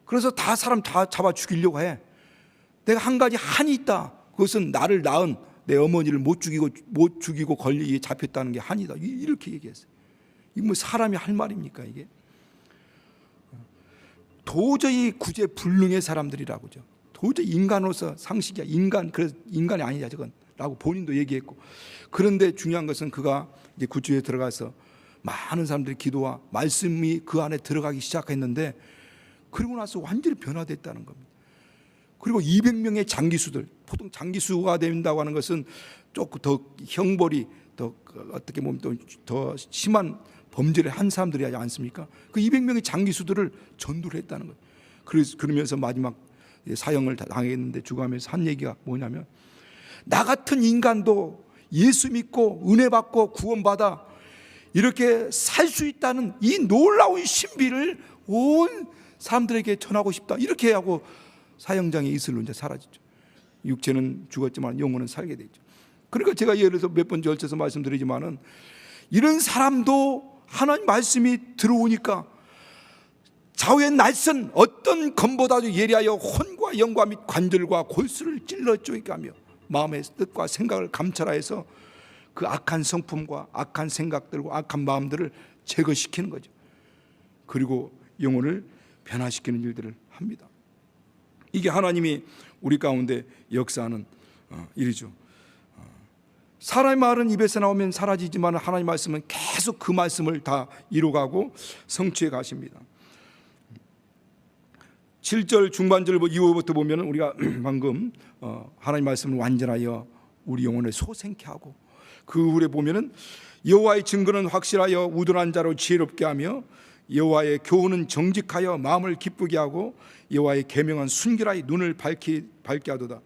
그래서 다 사람 다 잡아 죽이려고 해. 내가 한 가지 한이 있다. 그것은 나를 낳은 내 어머니를 못 죽이고 걸리게 잡혔다는 게 한이다. 이렇게 얘기했어요. 이게 뭐 사람이 할 말입니까 이게? 도저히 구제불능의 사람들이라고죠. 도저히 인간으로서 상식이야. 그래서 인간이 아니야 저건 라고 본인도 얘기했고. 그런데 중요한 것은 그가 이제 구주에 들어가서 많은 사람들이 기도와 말씀이 그 안에 들어가기 시작했는데, 그리고 나서 완전히 변화됐다는 겁니다. 그리고 200명의 장기수들, 보통 장기수가 된다고 하는 것은 조금 더 형벌이 더 어떻게 보면 더 심한 범죄를 한 사람들이 하지 않습니까? 그 200명의 장기수들을 전도를 했다는 거예요. 그러면서 마지막 사형을 당했는데 죽어가면서 한 얘기가 뭐냐면, 나 같은 인간도 예수 믿고 은혜 받고 구원받아 이렇게 살 수 있다는 이 놀라운 신비를 온 사람들에게 전하고 싶다. 이렇게 하고 사형장의 이슬로 이제 사라지죠. 육체는 죽었지만 영혼은 살게 되죠. 그러니까 제가 예를 들어서 몇 번 걸쳐서 말씀드리지만은, 이런 사람도 하나님 말씀이 들어오니까 좌우의 날선 어떤 검보다도 예리하여 혼과 영과 및 관절과 골수를 찔러 쪼개게 하며 마음의 뜻과 생각을 감찰하여서 그 악한 성품과 악한 생각들과 악한 마음들을 제거시키는 거죠. 그리고 영혼을 변화시키는 일들을 합니다. 이게 하나님이 우리 가운데 역사하는 일이죠. 사람의 말은 입에서 나오면 사라지지만 하나님의 말씀은 계속 그 말씀을 다 이루어가고 성취해 가십니다. 7절 중반절 이후부터 보면 우리가 방금 하나님의 말씀을 완전하여 우리 영혼을 소생케 하고, 그 후에 보면은 여호와의 증거는 확실하여 우둔한 자로 지혜롭게 하며 여호와의 교훈은 정직하여 마음을 기쁘게 하고 여호와의 계명은 순결하여 눈을 밝게 하도다.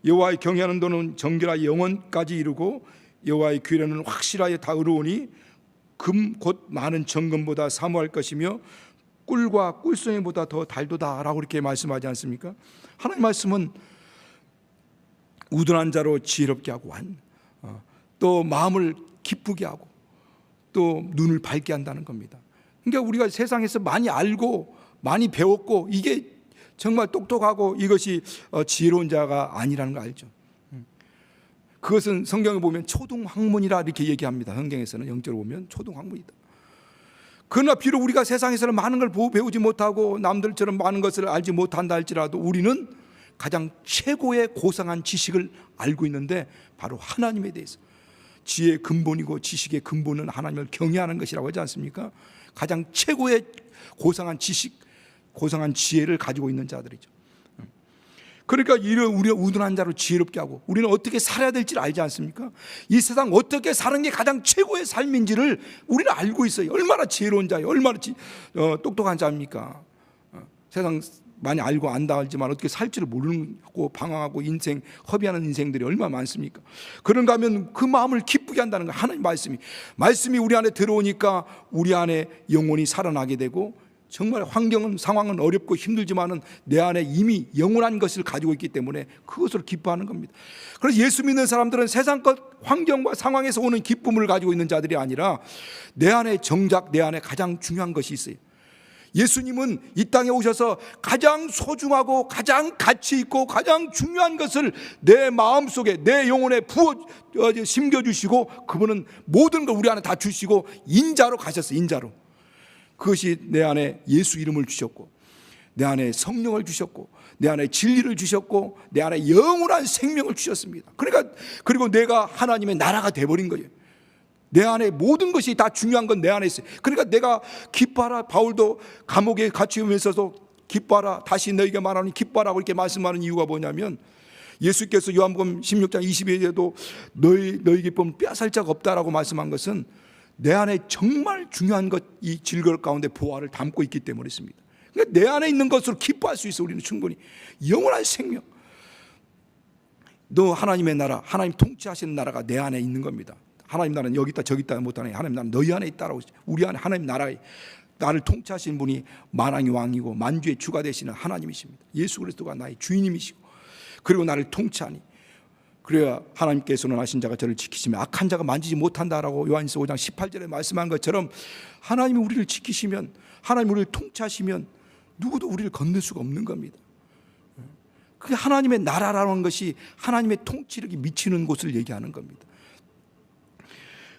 여호와의 경외하는 도는 정결하여 영원까지 이르고 여호와의 규례는 확실하여 다 의로우니 금 곧 많은 정금보다 사모할 것이며 꿀과 꿀송이보다 더 달도다라고 이렇게 말씀하지 않습니까? 하나님 말씀은 우둔한 자로 지혜롭게 하고 또 마음을 기쁘게 하고 또 눈을 밝게 한다는 겁니다. 그러니까 우리가 세상에서 많이 알고 많이 배웠고 이게 정말 똑똑하고 이것이 지혜로운 자가 아니라는 거 알죠. 그것은 성경에 보면 초등학문이라 이렇게 얘기합니다. 성경에서는 영적으로 보면 초등학문이다. 그러나 비록 우리가 세상에서는 많은 걸 배우지 못하고 남들처럼 많은 것을 알지 못한다 할지라도 우리는 가장 최고의 고상한 지식을 알고 있는데, 바로 하나님에 대해서. 지혜의 근본이고 지식의 근본은 하나님을 경외하는 것이라고 하지 않습니까? 가장 최고의 고상한 지식, 고상한 지혜를 가지고 있는 자들이죠. 그러니까 이런 우리가 우둔한 자로 지혜롭게 하고 우리는 어떻게 살아야 될지를 알지 않습니까? 이 세상 어떻게 사는 게 가장 최고의 삶인지를 우리는 알고 있어요. 얼마나 지혜로운 자예요. 얼마나 똑똑한 자입니까? 세상 많이 알고 안다 알지만 어떻게 살지를 모르고 방황하고 인생 허비하는 인생들이 얼마나 많습니까? 그런가 하면 그 마음을 기쁘게 한다는 거예요. 하나님 말씀이 우리 안에 들어오니까 우리 안에 영혼이 살아나게 되고, 정말 환경은 상황은 어렵고 힘들지만은 내 안에 이미 영원한 것을 가지고 있기 때문에 그것을 기뻐하는 겁니다. 그래서 예수 믿는 사람들은 세상 것 환경과 상황에서 오는 기쁨을 가지고 있는 자들이 아니라 내 안에 정작 내 안에 가장 중요한 것이 있어요. 예수님은 이 땅에 오셔서 가장 소중하고 가장 가치 있고 가장 중요한 것을 내 마음속에 내 영혼에 심겨주시고, 그분은 모든 걸 우리 안에 다 주시고 인자로 가셨어요. 인자로. 그것이 내 안에 예수 이름을 주셨고, 내 안에 성령을 주셨고, 내 안에 진리를 주셨고, 내 안에 영원한 생명을 주셨습니다. 그리고 내가 하나님의 나라가 돼버린 거예요. 내 안에 모든 것이 다 중요한 건 내 안에 있어요. 그러니까 내가 기뻐하라. 바울도 감옥에 갇히면서도 기뻐하라. 다시 너에게 말하니 기뻐하라고 이렇게 말씀하는 이유가 뭐냐면, 예수께서 요한복음 16장 22절에도 너희 기쁨은 빼앗을 자가 없다라고 말씀한 것은 내 안에 정말 중요한 것, 이 질거 가운데 보화를 담고 있기 때문이었습니다. 그러니까 내 안에 있는 것으로 기뻐할 수 있어. 우리는 충분히 영원한 생명, 너 하나님의 나라, 하나님 통치하시는 나라가 내 안에 있는 겁니다. 하나님 나라는 여기 있다 저기 있다 못하네. 하나님 나라는 너희 안에 있다라고. 우리 안에 하나님 나라에 나를 통치하시는 분이 만왕의 왕이고 만주의 주가 되시는 하나님이십니다. 예수 그리스도가 나의 주인님이시고, 그리고 나를 통치하니, 그래야 하나님께서는 하신 자가 저를 지키시면 악한 자가 만지지 못한다라고 요한일서 5장 18절에 말씀한 것처럼, 하나님이 우리를 지키시면, 하나님이 우리를 통치하시면 누구도 우리를 건널 수가 없는 겁니다. 그게 하나님의 나라라는 것이 하나님의 통치력이 미치는 곳을 얘기하는 겁니다.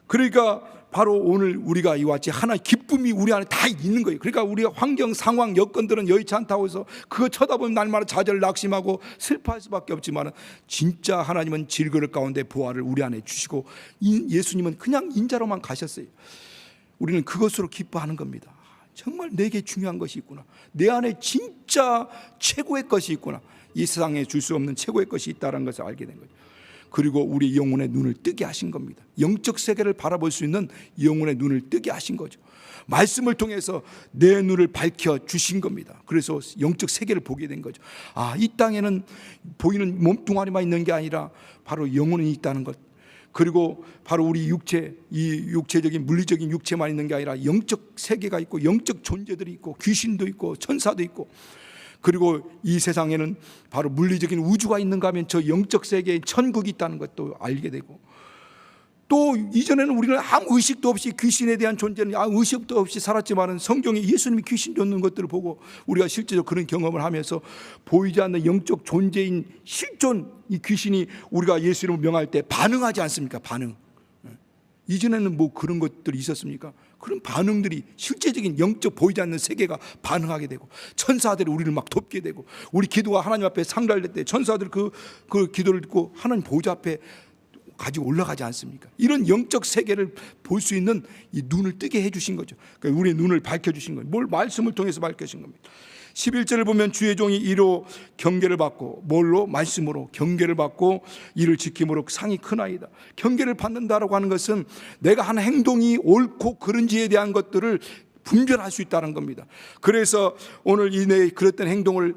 그러니까 바로 오늘 우리가 이와 같이 하나의 기쁨이 우리 안에 다 있는 거예요. 그러니까 우리가 환경, 상황, 여건들은 여의치 않다고 해서 그거 쳐다보면 날마다 좌절, 낙심하고 슬퍼할 수밖에 없지만, 진짜 하나님은 질그릇 가운데 보화를 우리 안에 주시고, 예수님은 그냥 인자로만 가셨어요. 우리는 그것으로 기뻐하는 겁니다. 정말 내게 중요한 것이 있구나. 내 안에 진짜 최고의 것이 있구나. 이 세상에 줄 수 없는 최고의 것이 있다는 것을 알게 된 거죠. 그리고 우리 영혼의 눈을 뜨게 하신 겁니다. 영적 세계를 바라볼 수 있는 영혼의 눈을 뜨게 하신 거죠. 말씀을 통해서 내 눈을 밝혀 주신 겁니다. 그래서 영적 세계를 보게 된 거죠. 이 땅에는 보이는 몸뚱아리만 있는 게 아니라 바로 영혼이 있다는 것. 그리고 바로 우리 육체, 이 육체적인 물리적인 육체만 있는 게 아니라 영적 세계가 있고 영적 존재들이 있고 귀신도 있고 천사도 있고, 그리고 이 세상에는 바로 물리적인 우주가 있는가 하면 저 영적 세계에 천국이 있다는 것도 알게 되고, 또 이전에는 우리는 아무 의식도 없이 귀신에 대한 존재는 아무 의식도 없이 살았지만, 성경에 예수님이 귀신 쫓는 것들을 보고 우리가 실제로 그런 경험을 하면서 보이지 않는 영적 존재인 실존 이 귀신이 우리가 예수 이름을 명할 때 반응하지 않습니까? 반응. 이전에는 뭐 그런 것들이 있었습니까? 그런 반응들이 실제적인 영적 보이지 않는 세계가 반응하게 되고, 천사들이 우리를 막 돕게 되고, 우리 기도가 하나님 앞에 상달될 때 천사들 그 기도를 듣고 하나님 보좌 앞에 가지고 올라가지 않습니까? 이런 영적 세계를 볼 수 있는 이 눈을 뜨게 해주신 거죠. 그러니까 우리의 눈을 밝혀주신 거예요. 뭘? 말씀을 통해서 밝혀주신 겁니다. 11절을 보면 주의 종이 이로 경계를 받고, 뭘로? 말씀으로 경계를 받고 이를 지킴으로 상이 크나이다. 경계를 받는다라고 하는 것은 내가 한 행동이 옳고 그른지에 대한 것들을 분별할 수 있다는 겁니다. 그래서 오늘 내 그랬던 행동을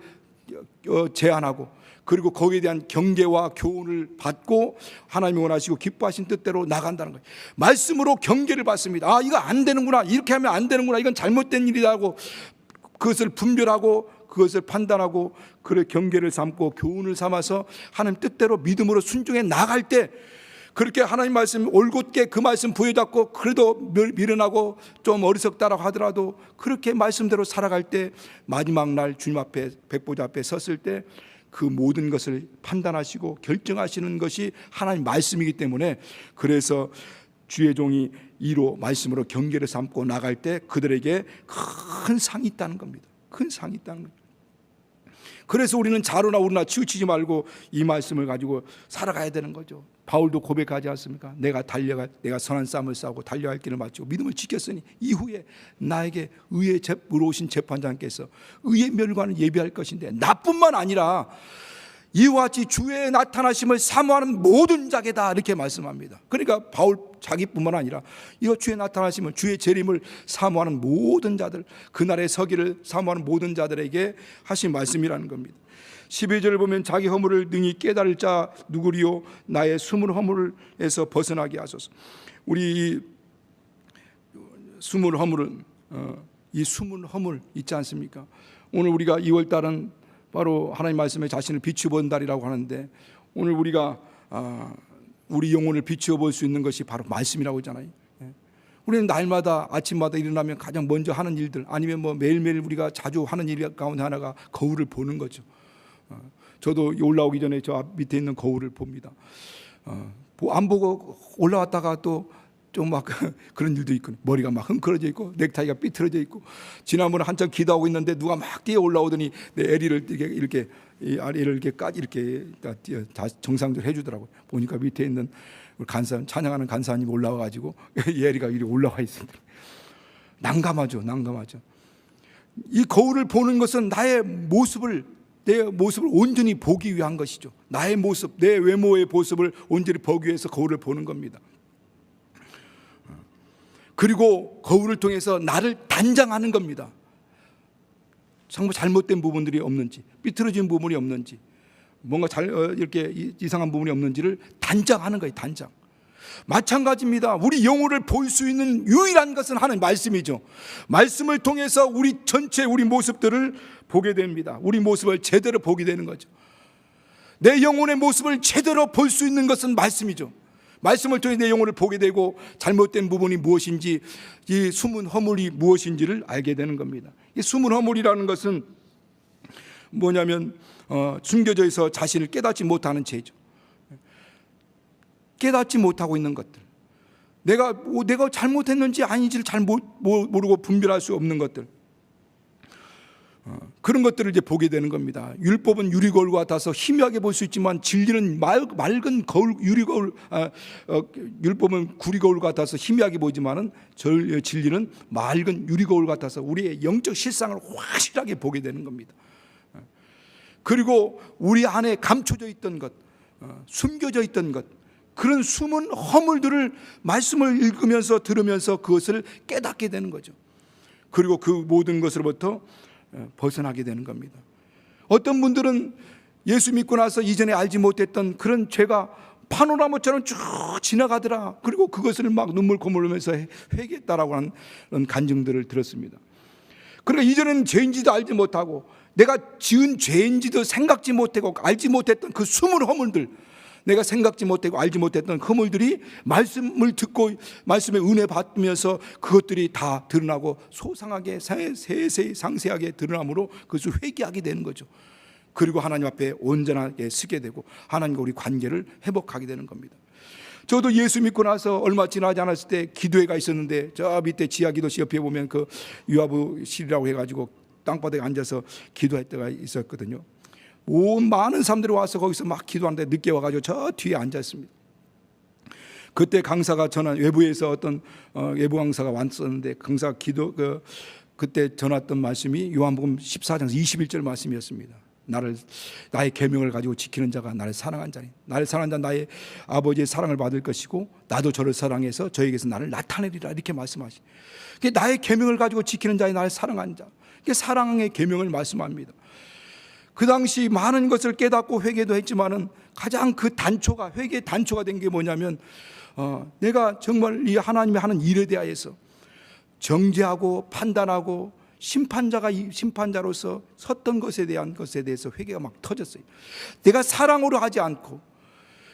제한하고, 그리고 거기에 대한 경계와 교훈을 받고 하나님이 원하시고 기뻐하신 뜻대로 나간다는 거예요. 말씀으로 경계를 받습니다. 이거 안 되는구나, 이렇게 하면 안 되는구나, 이건 잘못된 일이라고 그것을 분별하고 그것을 판단하고 그를 경계를 삼고 교훈을 삼아서 하나님 뜻대로 믿음으로 순종해 나갈 때, 그렇게 하나님 말씀 올곧게 그 말씀 부여잡고 그래도 미련하고 좀 어리석다라고 하더라도 그렇게 말씀대로 살아갈 때, 마지막 날 주님 앞에 백보좌 앞에 섰을 때 그 모든 것을 판단하시고 결정하시는 것이 하나님 말씀이기 때문에, 그래서 주의 종이 이로 말씀으로 경계를 삼고 나갈 때 그들에게 큰 상이 있다는 겁니다. 큰 상이 있다는 겁니다. 그래서 우리는 자로나 우로나 치우치지 말고 이 말씀을 가지고 살아가야 되는 거죠. 바울도 고백하지 않습니까? 내가 선한 싸움을 싸우고 달려갈 길을 마치고 믿음을 지켰으니 이후에 나에게 의로 오신 재판장께서 의의 멸관을 예비할 것인데, 나뿐만 아니라 이와 같이 주의 나타나심을 사모하는 모든 자게다 이렇게 말씀합니다. 그러니까 바울 자기뿐만 아니라 이거 주의 나타나심을, 주의 재림을 사모하는 모든 자들, 그날의 서기를 사모하는 모든 자들에게 하신 말씀이라는 겁니다. 12절을 보면 자기 허물을 능히 깨달을 자 누구리요 나의 숨은 허물에서 벗어나게 하소서. 우리 이 숨은 허물은 이 숨은 허물 있지 않습니까? 오늘 우리가 2월 달은 바로 하나님 말씀에 자신을 비추어 본 달이라고 하는데, 오늘 우리가 우리 영혼을 비추어 볼 수 있는 것이 바로 말씀이라고 하잖아요. 우리는 날마다 아침마다 일어나면 가장 먼저 하는 일들, 아니면 뭐 매일매일 우리가 자주 하는 일 가운데 하나가 거울을 보는 거죠. 저도 올라오기 전에 저 앞 밑에 있는 거울을 봅니다. 안 보고 올라왔다가 또 좀 막 그런 일도 있고, 머리가 막 흥크러져 있고 넥타이가 삐뚤어져 있고, 지난번에 한참 기도하고 있는데 누가 막 뛰어 올라오더니 내 에리를 이렇게 이 아래를 이렇게 까지 이렇게 정상적으로 해주더라고요. 보니까 밑에 있는 간사, 찬양하는 간사님 올라와가지고 에리가 이렇게 올라와 있습니다. 난감하죠. 이 거울을 보는 것은 나의 모습을, 내 모습을 온전히 보기 위한 것이죠. 나의 모습, 내 외모의 모습을 온전히 보기 위해서 거울을 보는 겁니다. 그리고 거울을 통해서 나를 단장하는 겁니다. 정말 잘못된 부분들이 없는지, 삐뚤어진 부분이 없는지, 뭔가 이렇게 이상한 부분이 없는지를 단장하는 거예요. 단장. 마찬가지입니다. 우리 영혼을 볼 수 있는 유일한 것은 하나님 말씀이죠. 말씀을 통해서 우리 전체 우리 모습들을 보게 됩니다. 우리 모습을 제대로 보게 되는 거죠. 내 영혼의 모습을 제대로 볼 수 있는 것은 말씀이죠. 말씀을 통해 내 영혼을 보게 되고 잘못된 부분이 무엇인지, 이 숨은 허물이 무엇인지를 알게 되는 겁니다. 이 숨은 허물이라는 것은 뭐냐면 숨겨져 있어 자신을 깨닫지 못하는 죄죠. 깨닫지 못하고 있는 것들, 내가 잘못했는지 아닌지를 잘 모르고 분별할 수 없는 것들, 그런 것들을 이제 보게 되는 겁니다. 율법은 유리거울 같아서 희미하게 볼 수 있지만 진리는 맑은 거울, 유리거울, 율법은 구리거울 같아서 희미하게 보지만은 진리는 맑은 유리거울 같아서 우리의 영적 실상을 확실하게 보게 되는 겁니다. 그리고 우리 안에 감춰져 있던 것, 숨겨져 있던 것, 그런 숨은 허물들을 말씀을 읽으면서 들으면서 그것을 깨닫게 되는 거죠. 그리고 그 모든 것으로부터 벗어나게 되는 겁니다. 어떤 분들은 예수 믿고 나서 이전에 알지 못했던 그런 죄가 파노라마처럼 쭉 지나가더라. 그리고 그것을 막 눈물 고물면서 회개했다라고 하는 간증들을 들었습니다. 그러니까 이전에는 죄인지도 알지 못하고 내가 지은 죄인지도 생각지 못하고 알지 못했던 그 숨은 허물들, 내가 생각지 못하고 알지 못했던 허물들이 말씀을 듣고 말씀의 은혜 받으면서 그것들이 다 드러나고 소상하게 세세히 상세하게 드러나므로 그것을 회개하게 되는 거죠. 그리고 하나님 앞에 온전하게 서게 되고 하나님과 우리 관계를 회복하게 되는 겁니다. 저도 예수 믿고 나서 얼마 지나지 않았을 때 기도회가 있었는데, 저 밑에 지하기도실 옆에 보면 그 유아부실이라고 해가지고 땅바닥에 앉아서 기도할 때가 있었거든요. 많은 사람들이 와서 거기서 막 기도하는데 늦게 와가지고 저 뒤에 앉았습니다. 그때 강사가 외부에서 어떤 외부 강사가 왔었는데, 강사 그때 전했던 말씀이 요한복음 14장 21절 말씀이었습니다. 나의 계명을 가지고 지키는 자가 나를 사랑한 자니, 나를 사랑한 자는 나의 아버지의 사랑을 받을 것이고 나도 저를 사랑해서 저에게서 나를 나타내리라, 이렇게 말씀하시. 나의 계명을 가지고 지키는 자의 나를 사랑한 자, 사랑의 계명을 말씀합니다. 그 당시 많은 것을 깨닫고 회개도 했지만은 가장 그 단초가, 회개의 단초가 된 게 뭐냐면 내가 정말 이 하나님이 하는 일에 대하여서 정죄하고 판단하고 심판자로서 섰던 것에 대해서 회개가 막 터졌어요. 내가 사랑으로 하지 않고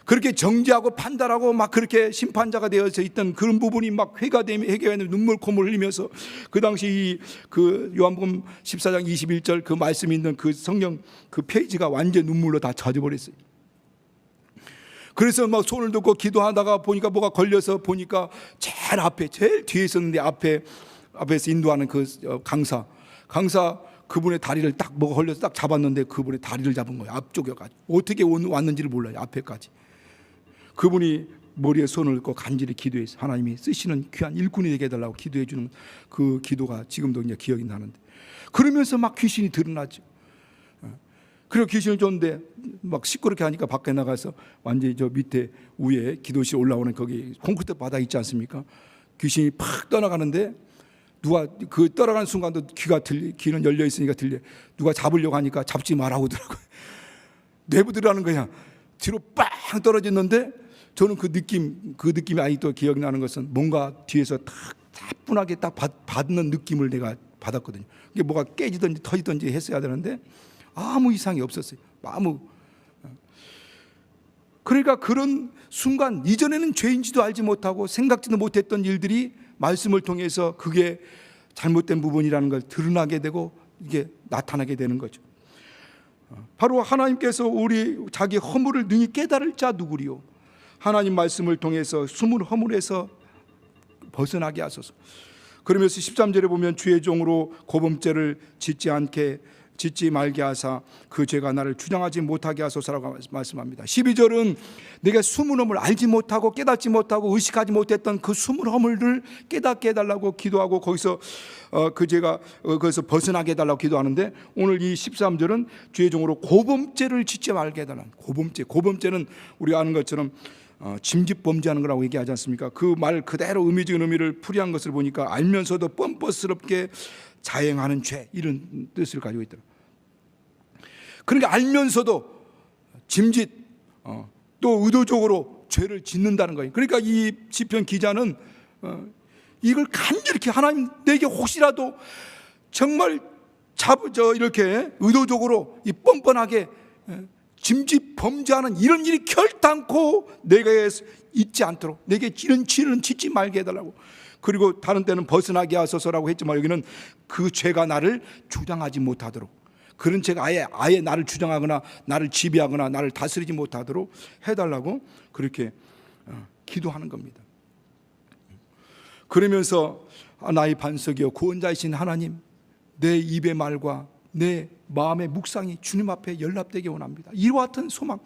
그렇게 정죄하고 판단하고 막 그렇게 심판자가 되어서 있던 그런 부분이 막 회개가 되면 눈물 콧물 흘리면서 그 당시 그 요한복음 14장 21절 그 말씀이 있는 그 성경 그 페이지가 완전 눈물로 다 젖어버렸어요. 그래서 막 손을 들고 기도하다가 보니까 뭐가 걸려서 보니까 제일 뒤에 있었는데 앞에서 인도하는 그 강사 그분의 다리를 딱 뭐가 걸려서 딱 잡았는데 그분의 다리를 잡은 거예요. 앞쪽에 가지고 어떻게 왔는지를 몰라요. 앞에까지. 그분이 머리에 손을 얹고 간절히 기도해서 하나님이 쓰시는 귀한 일꾼이 되게 해달라고 기도해 주는 그 기도가 지금도 이제 기억이 나는데, 그러면서 막 귀신이 드러나죠. 그리고 귀신을 쫓는데 막 시끄럽게 하니까 밖에 나가서 완전히 저 밑에 위에 기도실 올라오는 거기 콘크리트 바닥 있지 않습니까? 귀신이 팍 떠나가는데 누가 그 떠나가는 순간도 귀는 열려 있으니까 들려. 누가 잡으려고 하니까 잡지 말라고 하더라고요. 내부들라는 거야. 뒤로 빵 떨어졌는데 저는 그 느낌이 아직도 기억나는 것은 뭔가 뒤에서 딱 차분하게 딱 받는 느낌을 내가 받았거든요. 이게 뭐가 깨지든지 터지든지 했어야 되는데 아무 이상이 없었어요. 그러니까 그런 순간 이전에는 죄인지도 알지 못하고 생각지도 못했던 일들이 말씀을 통해서 그게 잘못된 부분이라는 걸 드러나게 되고 이게 나타나게 되는 거죠. 바로 하나님께서 우리 자기 허물을 능히 깨달을 자 누구리요? 하나님 말씀을 통해서 숨은 허물에서 벗어나게 하소서. 그러면서 13절에 보면 주의 종으로 고범죄를 짓지 말게 하사 그 죄가 나를 주장하지 못하게 하소서라고 말씀합니다. 12절은 내가 숨은 허물 알지 못하고 깨닫지 못하고 의식하지 못했던 그 숨은 허물을 깨닫게 해달라고 기도하고 거기서 그 죄가 거기서 벗어나게 해달라고 기도하는데 오늘 이 13절은 주의 종으로 고범죄를 짓지 말게 해달라. 고범죄는 우리가 아는 것처럼 짐짓 범죄하는 거라고 얘기하지 않습니까? 그 말 그대로 의미적인 의미를 풀이한 것을 보니까 알면서도 뻔뻔스럽게 자행하는 죄, 이런 뜻을 가지고 있더라. 그러니까 알면서도 짐짓 또 의도적으로 죄를 짓는다는 거예요. 그러니까 이 시편 기자는 이걸 간절히 하나님 내게 혹시라도 정말 이렇게 의도적으로 이 뻔뻔하게 짐짓 범죄하는 이런 일이 결단코 내게 있지 않도록 내게 이런 죄는 짓지 말게 해달라고. 그리고 다른 때는 벗어나게 하소서라고 했지만 여기는 그 죄가 나를 주장하지 못하도록, 그런 죄가 아예 나를 주장하거나 나를 지배하거나 나를 다스리지 못하도록 해달라고 그렇게 기도하는 겁니다. 그러면서 나의 반석이여 구원자이신 하나님, 내 입의 말과 내 마음의 묵상이 주님 앞에 연락되기 원합니다. 이와 같은 소망,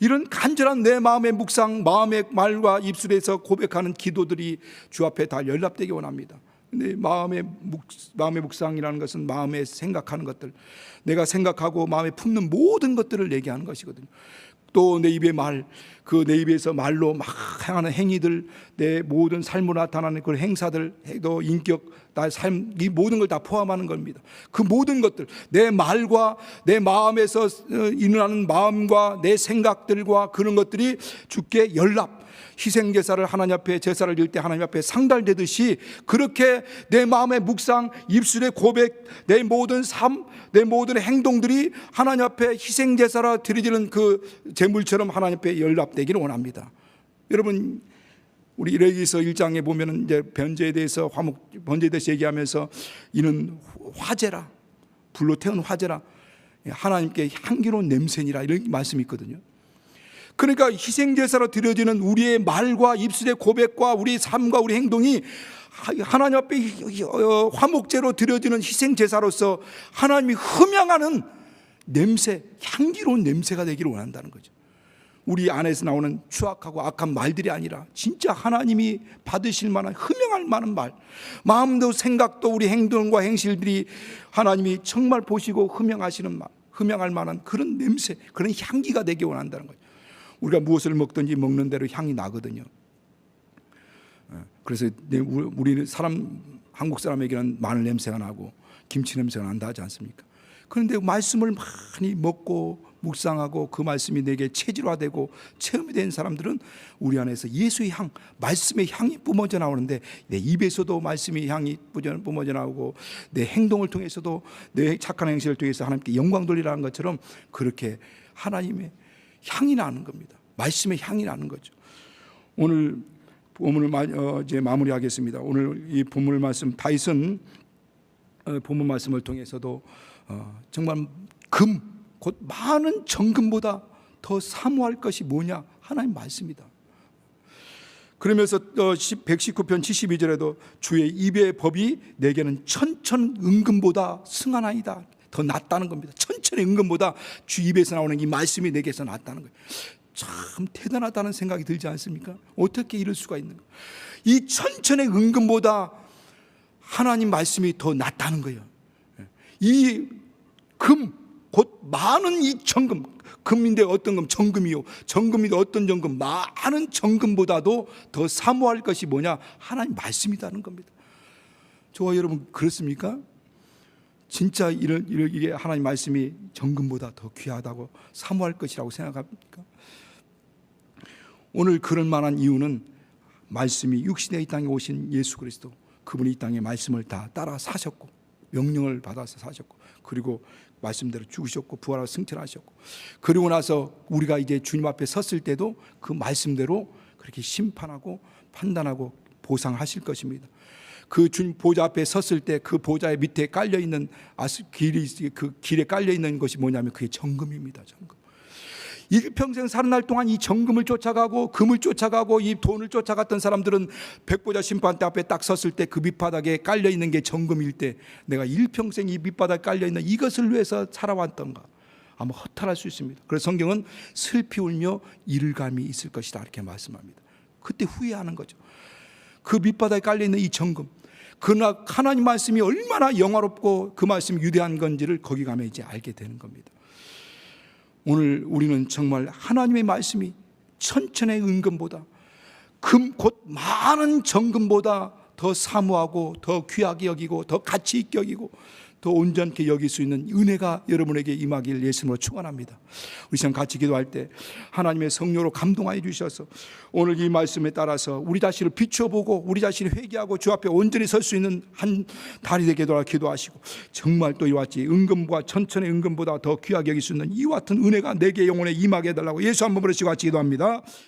이런 간절한 내 마음의 묵상, 마음의 말과 입술에서 고백하는 기도들이 주 앞에 다 연락되기 원합니다. 내 마음의 묵상이라는 것은 마음에 생각하는 것들, 내가 생각하고 마음에 품는 모든 것들을 얘기하는 것이거든요. 또 내 입의 말, 그 내 입에서 말로 막 행하는 행위들, 내 모든 삶으로 나타나는 그 행사들, 또 인격, 나의 삶, 이 모든 걸 다 포함하는 겁니다. 그 모든 것들, 내 말과 내 마음에서 일어나는 마음과 내 생각들과 그런 것들이 주께 연락, 희생제사를 하나님 앞에 제사를 드릴 때 하나님 앞에 상달되듯이 그렇게 내 마음의 묵상, 입술의 고백, 내 모든 삶, 내 모든 행동들이 하나님 앞에 희생제사라 드리는 그 제물처럼 하나님 앞에 연락되기를 원합니다. 여러분, 우리 레위기서 1장에 보면은 이제 번제에 대해서 얘기하면서 이는 화제라, 불로 태운 화제라, 하나님께 향기로운 냄새니라, 이런 말씀이 있거든요. 그러니까 희생제사로 드려지는 우리의 말과 입술의 고백과 우리의 삶과 우리 행동이 하나님 앞에 화목제로 드려지는 희생제사로서 하나님이 흠양하는 냄새, 향기로운 냄새가 되기를 원한다는 거죠. 우리 안에서 나오는 추악하고 악한 말들이 아니라 진짜 하나님이 받으실 만한, 흠양할 만한 말, 마음도 생각도 우리 행동과 행실들이 하나님이 정말 보시고 흠양하시는 말, 흠양할 만한 그런 냄새, 그런 향기가 되기 원한다는 거죠. 우리가 무엇을 먹든지 먹는 대로 향이 나거든요. 그래서 우리 한국 사람에게는 마늘 냄새가 나고 김치 냄새가 난다 하지 않습니까? 그런데 말씀을 많이 먹고 묵상하고 그 말씀이 내게 체질화되고 체험이 된 사람들은 우리 안에서 예수의 향, 말씀의 향이 뿜어져 나오는데 내 입에서도 말씀의 향이 뿜어져 나오고 내 행동을 통해서도 내 착한 행실을 통해서 하나님께 영광 돌리라는 것처럼 그렇게 하나님의 향이 나는 겁니다. 말씀의 향이 나는 거죠. 오늘 본문을 이제 마무리하겠습니다. 오늘 이 본문 말씀, 다윗은 본문 말씀을 통해서도 정말 곧 많은 정금보다 더 사모할 것이 뭐냐? 하나님 말씀이다. 그러면서 119편 72절에도 주의 입의 법이 내게는 천천 은금보다 승하나이다. 더 낫다는 겁니다. 천천의 은금보다 주 입에서 나오는 이 말씀이 내게서 낫다는 거예요. 참 대단하다는 생각이 들지 않습니까? 어떻게 이럴 수가 있는가? 이 천천의 은금보다 하나님 말씀이 더 낫다는 거예요. 이 곧 많은 이 정금, 금인데 어떤 금? 정금이요. 정금인데 어떤 정금? 많은 정금보다도 더 사모할 것이 뭐냐? 하나님 말씀이라는 겁니다. 저와 여러분 그렇습니까? 진짜 이게 하나님 말씀이 정금보다 더 귀하다고 사모할 것이라고 생각합니까? 오늘 그럴 만한 이유는 말씀이 육신의 이 땅에 오신 예수 그리스도, 그분이 이 땅에 말씀을 다 따라 사셨고 명령을 받아서 사셨고, 그리고 말씀대로 죽으셨고 부활하고 승천하셨고, 그리고 나서 우리가 이제 주님 앞에 섰을 때도 그 말씀대로 그렇게 심판하고 판단하고 보상하실 것입니다. 그 주님 보좌 앞에 섰을 때 그 보좌의 밑에 깔려 있는 그 길에 깔려 있는 것이 뭐냐면 그게 정금입니다. 정금. 일평생 사는 날 동안 이 정금을 쫓아가고 금을 쫓아가고 이 돈을 쫓아갔던 사람들은 백보자 심판대 앞에 딱 섰을 때 그 밑바닥에 깔려 있는 게 정금일 때 내가 일평생 이 밑바닥에 깔려 있는 이것을 위해서 살아왔던가 아마 허탈할 수 있습니다. 그래서 성경은 슬피 울며 이를감이 있을 것이다 이렇게 말씀합니다. 그때 후회하는 거죠. 그 밑바닥에 깔려 있는 이 정금, 그러나 하나님 말씀이 얼마나 영화롭고 그 말씀이 유대한 건지를 거기 가면 이제 알게 되는 겁니다. 오늘 우리는 정말 하나님의 말씀이 천천의 은금보다 곧 많은 정금보다 더 사모하고 더 귀하게 여기고 더 가치 있게 여기고 더 온전케 여길 수 있는 은혜가 여러분에게 임하길 예수님으로 축원합니다. 우리 시간 같이 기도할 때 하나님의 성령으로 감동하여 주셔서 오늘 이 말씀에 따라서 우리 자신을 비춰보고 우리 자신을 회개하고 주 앞에 온전히 설 수 있는 한 달이 되게 도록 기도하시고, 정말 또 이와 같이 은금과 천천의 은금보다 더 귀하게 여길 수 있는 이와 같은 은혜가 내게 영혼에 임하게 해달라고 예수 한번 부르시고 같이 기도합니다.